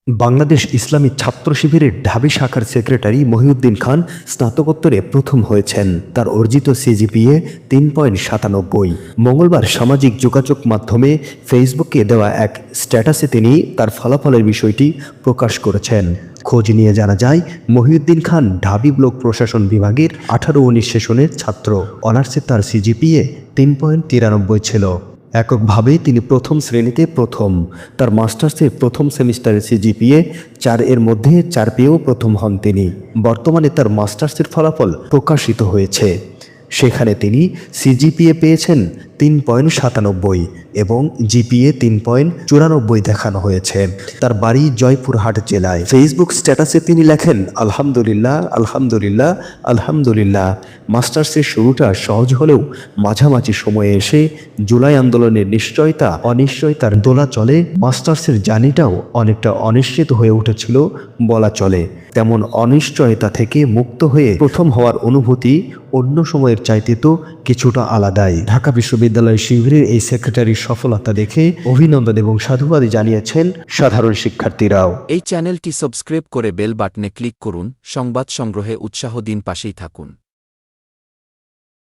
বাংলাদেশ ইসলামী ছাত্র শিবিরের ঢাবি শাখার সেক্রেটারি মহিউদ্দিন খান স্নাতকোত্তরে প্রথম হয়েছেন। তার অর্জিত সিজিপিএ ৩.৯৭। মঙ্গলবার সামাজিক যোগাযোগ মাধ্যমে ফেসবুকে দেওয়া এক স্ট্যাটাসে তিনি তার ফলাফলের বিষয়টি প্রকাশ করেছেন। খোঁজ নিয়ে জানা যায়, মহিউদ্দিন খান ঢাবি ব্লক প্রশাসন বিভাগের 18-19 সেশনের ছাত্র। অনার্সে তার সিজিপিএ 3.93 ছিল। এককভাবে তিনি প্রথম শ্রেণীতে প্রথম। তার মাস্টার্সের প্রথম সেমিস্টারের সিজিপিএ 4 এর মধ্যে 4 পেয়েও প্রথম হন তিনি। বর্তমানে তার মাস্টার্সের ফলাফল প্রকাশিত হয়েছে। সেখানে তিনি সিজিপিএ পেয়েছেন 3.97 এবং জিপিএ 3.94 দেখানো হয়েছে। তার বাড়ি জয়পুরহাট জেলায়। ফেসবুক স্ট্যাটাসে তিনি লেখেন, আলহামদুলিল্লাহ, আলহামদুলিল্লাহ, আলহামদুলিল্লাহ। মাস্টার্সের শুরুটা সহজ হলেও মাঝামাঝি সময়ে এসে জুলাই আন্দোলনের নিশ্চয়তা অনিশ্চয়তার দোলাচলে মাস্টার্সের জার্নিটাও অনেকটা অনিশ্চিত হয়ে উঠেছিল বলা চলে। তেমন অনিশ্চয়তা থেকে মুক্ত হয়ে প্রথম হওয়ার অনুভূতি অন্য সময়ের চাইতে তো কিছুটা আলাদাই। ঢাকা বিশ্ববিদ্যালয় শিবিরের এই সেক্রেটারির সফলতা দেখে অভিনন্দন এবং সাধুবাদ জানিয়েছেন সাধারণ শিক্ষার্থীরাও। এই চ্যানেলটি সাবস্ক্রাইব করে বেল বাটনে ক্লিক করুন। সংবাদ সংগ্রহে উৎসাহ দিন, পাশেই থাকুন।